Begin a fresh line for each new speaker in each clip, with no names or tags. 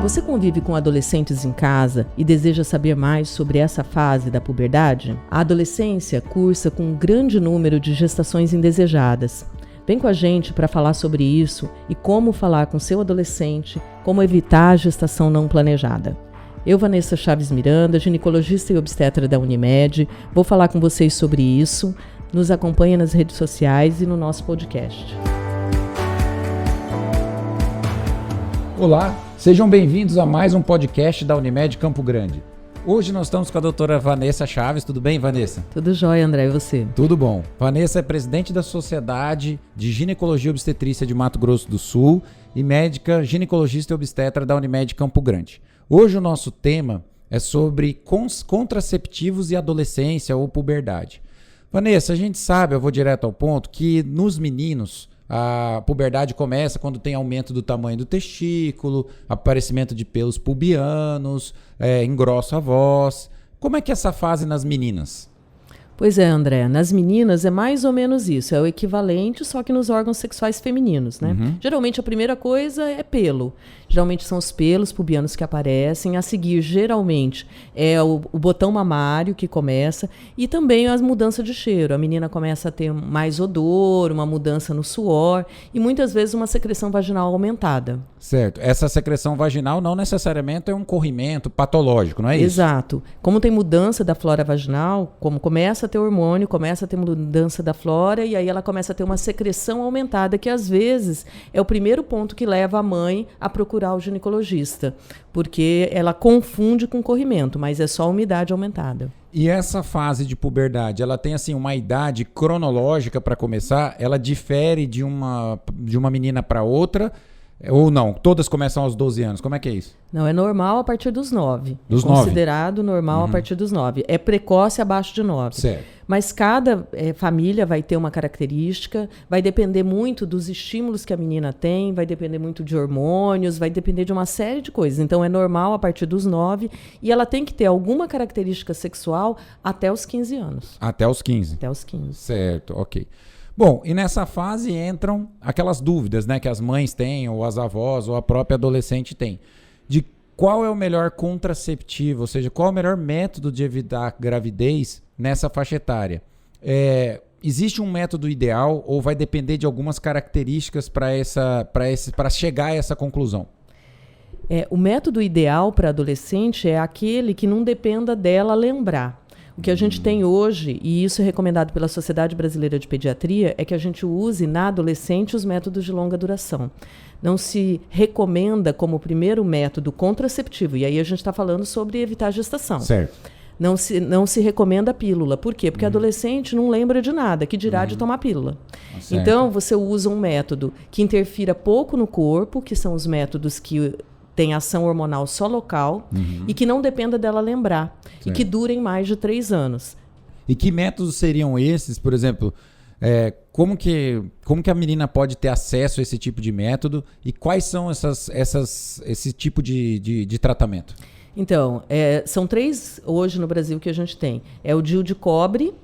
Você convive com adolescentes em casa e deseja saber mais sobre essa fase da puberdade? A adolescência cursa com um grande número de gestações indesejadas. Vem com a gente para falar sobre isso e como falar com seu adolescente, como evitar a gestação não planejada. Eu, Vanessa Chaves Miranda, ginecologista e obstetra da Unimed, vou falar com vocês sobre isso. Nos acompanhe nas redes sociais e no nosso podcast.
Olá, sejam bem-vindos a mais um podcast da Unimed Campo Grande. Hoje nós estamos com a doutora Vanessa Chaves. Tudo bem, Vanessa?
Tudo jóia, André. E você?
Tudo bom. Vanessa é presidente da Sociedade de Ginecologia e Obstetrícia de Mato Grosso do Sul e médica ginecologista e obstetra da Unimed Campo Grande. Hoje o nosso tema é sobre contraceptivos e adolescência ou puberdade. Vanessa, a gente sabe, eu vou direto ao ponto, que nos meninos a puberdade começa quando tem aumento do tamanho do testículo, aparecimento de pelos pubianos, engrossa a voz. Como é que é essa fase nas meninas?
Pois é, André, nas meninas é mais ou menos isso, é o equivalente, só que nos órgãos sexuais femininos, né? Uhum. Geralmente a primeira coisa é pelo, geralmente são os pelos pubianos que aparecem, a seguir geralmente é o botão mamário que começa e também a mudança de cheiro, a menina começa a ter mais odor, uma mudança no suor e muitas vezes uma secreção vaginal aumentada.
Certo, essa secreção vaginal não necessariamente é um corrimento patológico, não é isso?
Exato, como tem mudança da flora vaginal, como começa a ter hormônio, começa a ter mudança da flora e aí ela começa a ter uma secreção aumentada que às vezes é o primeiro ponto que leva a mãe a procurar o ginecologista, porque ela confunde com corrimento, mas é só a umidade aumentada.
E essa fase de puberdade, ela tem assim uma idade cronológica para começar? Ela difere de uma menina para outra? Ou não? Todas começam aos 12 anos. Como é que é isso?
Não, é normal a partir dos 9.
Dos
9? Considerado normal a partir dos 9. É precoce abaixo de 9.
Certo.
Mas cada família vai ter uma característica, vai depender muito dos estímulos que a menina tem, vai depender muito de hormônios, vai depender de uma série de coisas. Então é normal a partir dos 9 e ela tem que ter alguma característica sexual até os 15 anos.
Até os 15?
Até os 15.
Certo, ok. Bom, e nessa fase entram aquelas dúvidas, né, que as mães têm, ou as avós, ou a própria adolescente tem, de qual é o melhor contraceptivo, ou seja, qual é o melhor método de evitar gravidez nessa faixa etária. Existe um método ideal ou vai depender de algumas características para chegar a essa conclusão?
O método ideal para adolescente é aquele que não dependa dela lembrar. O que a gente tem hoje, e isso é recomendado pela Sociedade Brasileira de Pediatria, é que a gente use na adolescente os métodos de longa duração. Não se recomenda como primeiro método contraceptivo, e aí a gente está falando sobre evitar a gestação.
Certo.
Não se recomenda a pílula. Por quê? Porque adolescente não lembra de nada, que dirá de tomar pílula.
Certo.
Então, você usa um método que interfira pouco no corpo, que são os métodos que tem ação hormonal só local e que não dependa dela lembrar. Certo. E que durem mais de 3 anos.
E que métodos seriam esses, por exemplo, como que a menina pode ter acesso a esse tipo de método e quais são esse tipo de tratamento?
Então, são 3 hoje no Brasil que a gente tem. É o DIU de cobre,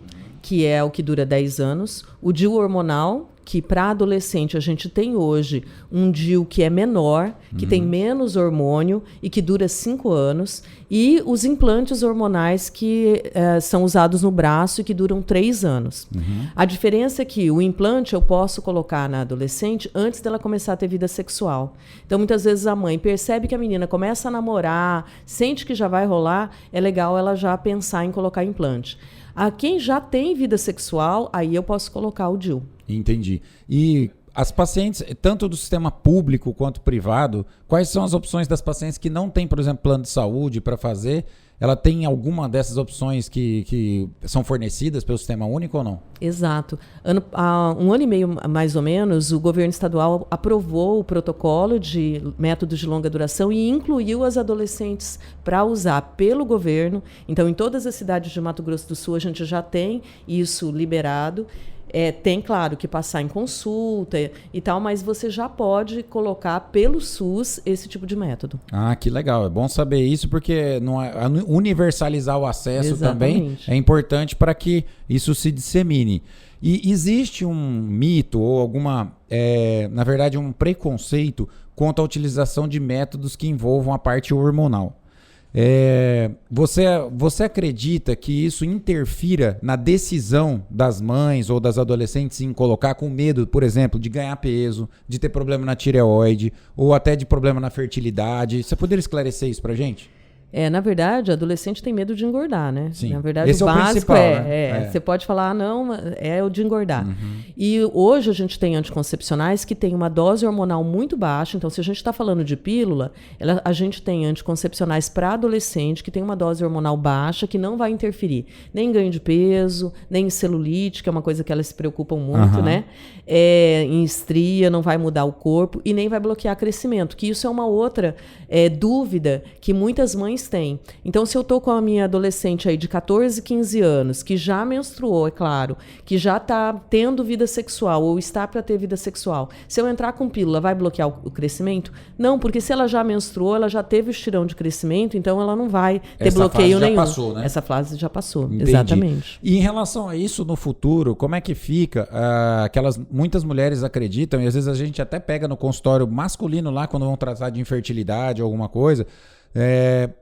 que é o que dura 10 anos, o DIU hormonal, que para adolescente a gente tem hoje um DIU que é menor, que tem menos hormônio e que dura 5 anos, e os implantes hormonais que são usados no braço e que duram 3 anos. A diferença é que o implante eu posso colocar na adolescente antes dela começar a ter vida sexual. Então, muitas vezes a mãe percebe que a menina começa a namorar, sente que já vai rolar, é legal ela já pensar em colocar implante. A quem já tem vida sexual, aí eu posso colocar o DIU.
Entendi. E as pacientes, tanto do sistema público quanto privado, quais são as opções das pacientes que não têm, por exemplo, plano de saúde para fazer? Ela tem alguma dessas opções que são fornecidas pelo Sistema Único ou não?
Exato. Há 1 ano e meio, mais ou menos, o governo estadual aprovou o protocolo de métodos de longa duração e incluiu as adolescentes para usar pelo governo. Então, em todas as cidades de Mato Grosso do Sul, a gente já tem isso liberado. Tem, claro, que passar em consulta e tal, mas você já pode colocar pelo SUS esse tipo de método.
Ah, que legal. É bom saber isso porque universalizar o acesso
Exatamente.
também é importante para que isso se dissemine. E existe um mito ou na verdade, um preconceito quanto à utilização de métodos que envolvam a parte hormonal. Você acredita que isso interfira na decisão das mães ou das adolescentes em colocar com medo, por exemplo, de ganhar peso, de ter problema na tireoide ou até de problema na fertilidade? Você poderia esclarecer isso pra gente?
Na verdade, adolescente tem medo de engordar, né?
Sim.
Na verdade,
esse
o
é
básico
principal, né?
Você pode falar, não, é o de engordar. E hoje a gente tem anticoncepcionais que têm uma dose hormonal muito baixa. Então, se a gente está falando de pílula, a gente tem anticoncepcionais para adolescente que tem uma dose hormonal baixa, que não vai interferir nem em ganho de peso, nem em celulite, que é uma coisa que elas se preocupam muito, né? Em estria, não vai mudar o corpo e nem vai bloquear crescimento, que isso é uma outra dúvida que muitas mães têm. Então, se eu estou com a minha adolescente aí de 14, 15 anos, que já menstruou, é claro, que já está tendo vida sexual ou está para ter vida sexual, se eu entrar com pílula, vai bloquear o crescimento? Não, porque se ela já menstruou, ela já teve o estirão de crescimento, então ela não vai ter bloqueio nenhum.
Essa fase já passou, né?
Essa fase já passou,
Entendi.
exatamente.
E em relação a isso no futuro, como é que fica? Muitas mulheres acreditam, e às vezes a gente até pega no consultório masculino lá, quando vão tratar de infertilidade ou alguma coisa,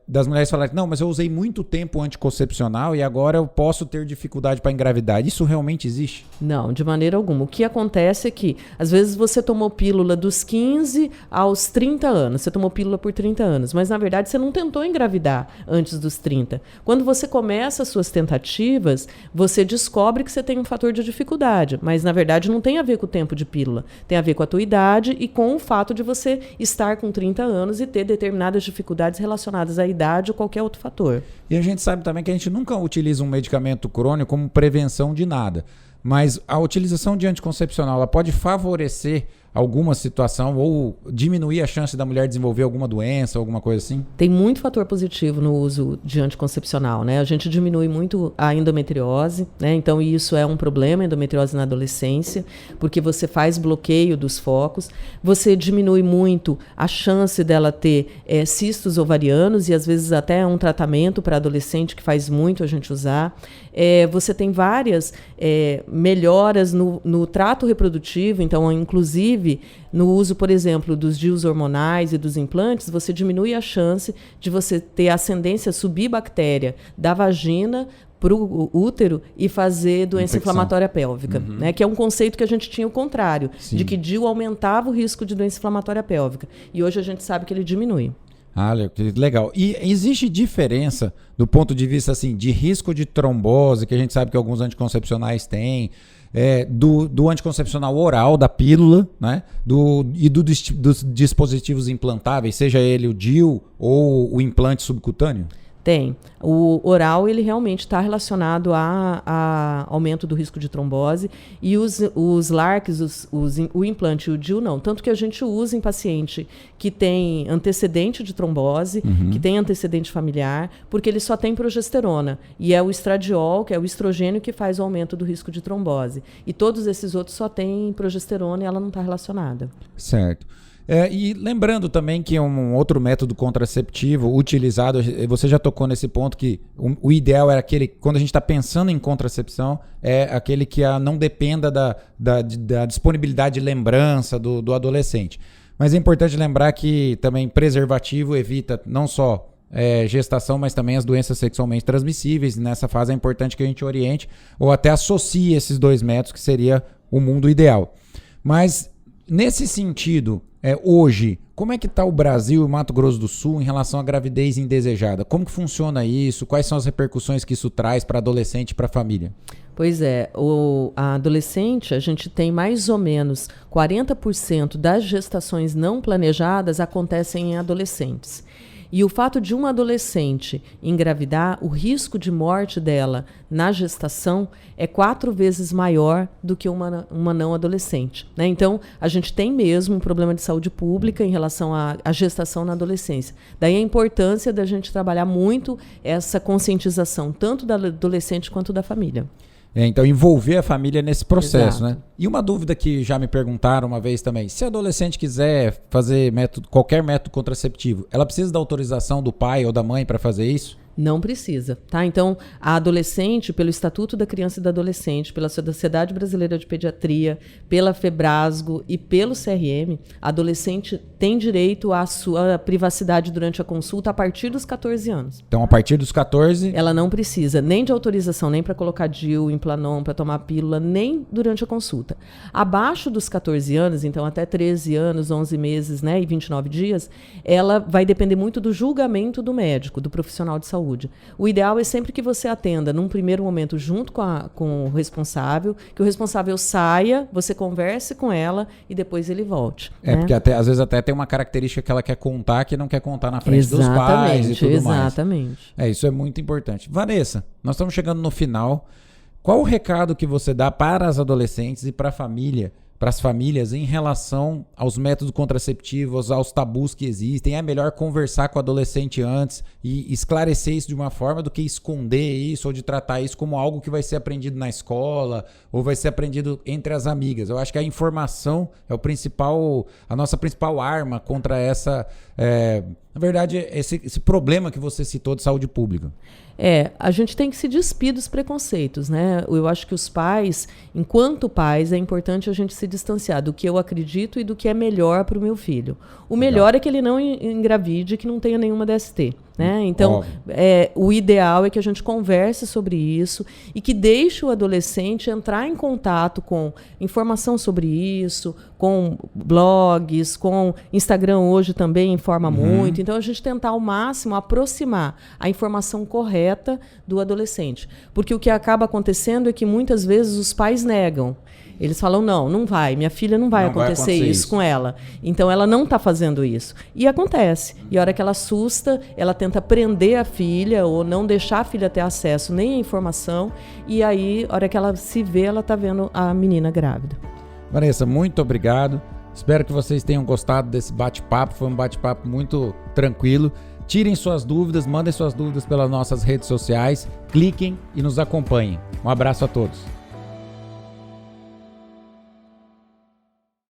das mulheres falarem, não, mas eu usei muito tempo anticoncepcional e agora eu posso ter dificuldade para engravidar. Isso realmente existe?
Não, de maneira alguma. O que acontece é que, às vezes, você tomou pílula dos 15 aos 30 anos. Você tomou pílula por 30 anos, mas, na verdade, você não tentou engravidar antes dos 30. Quando você começa as suas tentativas, você descobre que você tem um fator de dificuldade, mas, na verdade, não tem a ver com o tempo de pílula. Tem a ver com a tua idade e com o fato de você estar com 30 anos e ter determinadas dificuldades relacionadas à idade ou qualquer outro fator.
E a gente sabe também que a gente nunca utiliza um medicamento crônico como prevenção de nada. Mas a utilização de anticoncepcional, ela pode favorecer alguma situação ou diminuir a chance da mulher desenvolver alguma doença, alguma coisa assim?
Tem muito fator positivo no uso de anticoncepcional, né? A gente diminui muito a endometriose, né? Então isso é um problema, endometriose na adolescência, porque você faz bloqueio dos focos, você diminui muito a chance dela ter cistos ovarianos e às vezes até um tratamento para adolescente que faz muito a gente usar. Você tem várias melhoras no trato reprodutivo, então inclusive no uso, por exemplo, dos DIUs hormonais e dos implantes, você diminui a chance de você ter ascendência subbactéria da vagina para o útero e fazer doença inflamatória pélvica, né? Que é um conceito que a gente tinha o contrário,
Sim.
de que DIU aumentava o risco de doença inflamatória pélvica. E hoje a gente sabe que ele diminui.
Que legal. E existe diferença do ponto de vista assim, de risco de trombose, que a gente sabe que alguns anticoncepcionais têm, do anticoncepcional oral, da pílula, né? Dos dispositivos implantáveis, seja ele o DIU ou o implante subcutâneo?
Tem. O oral, ele realmente está relacionado a aumento do risco de trombose e os LARCs, o implante e o DIU não. Tanto que a gente usa em paciente que tem antecedente de trombose, que tem antecedente familiar, porque ele só tem progesterona. E é o estradiol, que é o estrogênio, que faz o aumento do risco de trombose. E todos esses outros só têm progesterona e ela não está relacionada.
Certo. E lembrando também que um outro método contraceptivo utilizado, você já tocou nesse ponto que o ideal era aquele, quando a gente está pensando em contracepção, é aquele que não dependa da disponibilidade de lembrança do adolescente. Mas é importante lembrar que também preservativo evita não só gestação, mas também as doenças sexualmente transmissíveis. Nessa fase é importante que a gente oriente ou até associe esses dois métodos, que seria o mundo ideal. Mas nesse sentido, hoje, como é que está o Brasil e o Mato Grosso do Sul em relação à gravidez indesejada? Como que funciona isso? Quais são as repercussões que isso traz para adolescente e para a família?
Pois a adolescente, a gente tem mais ou menos 40% das gestações não planejadas acontecem em adolescentes. E o fato de uma adolescente engravidar, o risco de morte dela na gestação é 4 vezes maior do que uma não adolescente, né? Então, a gente tem mesmo um problema de saúde pública em relação à gestação na adolescência. Daí a importância da gente trabalhar muito essa conscientização, tanto da adolescente quanto da família.
Então, envolver a família nesse processo,
Exato.
né? E uma dúvida que já me perguntaram uma vez também, se a adolescente quiser fazer qualquer método contraceptivo, ela precisa da autorização do pai ou da mãe para fazer isso?
Não precisa, tá? Então, a adolescente, pelo Estatuto da Criança e do Adolescente, pela Sociedade Brasileira de Pediatria, pela FEBRASGO e pelo CRM, a adolescente tem direito à sua privacidade durante a consulta a partir dos 14 anos.
Então, a partir dos 14...
Ela não precisa nem de autorização, nem para colocar DIU, Implanon, para tomar pílula, nem durante a consulta. Abaixo dos 14 anos, então até 13 anos, 11 meses, né, e 29 dias, ela vai depender muito do julgamento do médico, do profissional de saúde. O ideal é sempre que você atenda, num primeiro momento, junto com o responsável, que o responsável saia, você converse com ela e depois ele volte.
Né? Porque às vezes até tem uma característica que ela quer contar que não quer contar na frente dos pais e tudo mais.
Exatamente.
Isso é muito importante. Vanessa, nós estamos chegando no final. Qual o recado que você dá para as adolescentes e para a família, para as famílias, em relação aos métodos contraceptivos, aos tabus que existem? É melhor conversar com o adolescente antes e esclarecer isso de uma forma do que esconder isso ou de tratar isso como algo que vai ser aprendido na escola ou vai ser aprendido entre as amigas. Eu acho que a informação é a nossa principal arma contra essa, na verdade, esse problema que você citou de saúde pública.
A gente tem que se despir dos preconceitos, né? Eu acho que os pais, enquanto pais, é importante a gente se distanciar do que eu acredito e do que é melhor para o meu filho. O melhor é que ele não engravide, que não tenha nenhuma DST. Né? Então, o ideal é que a gente converse sobre isso e que deixe o adolescente entrar em contato com informação sobre isso, com blogs, com Instagram hoje também informa muito. Então, a gente tentar ao máximo aproximar a informação correta do adolescente. Porque o que acaba acontecendo é que muitas vezes os pais negam. Eles falam, não vai, minha filha não vai acontecer isso com ela. Então, ela não está fazendo isso. E acontece. E a hora que ela assusta, ela tenta prender a filha ou não deixar a filha ter acesso nem à informação. E aí, a hora que ela se vê, ela está vendo a menina grávida.
Vanessa, muito obrigado. Espero que vocês tenham gostado desse bate-papo. Foi um bate-papo muito tranquilo. Tirem suas dúvidas, mandem suas dúvidas pelas nossas redes sociais. Cliquem e nos acompanhem. Um abraço a todos.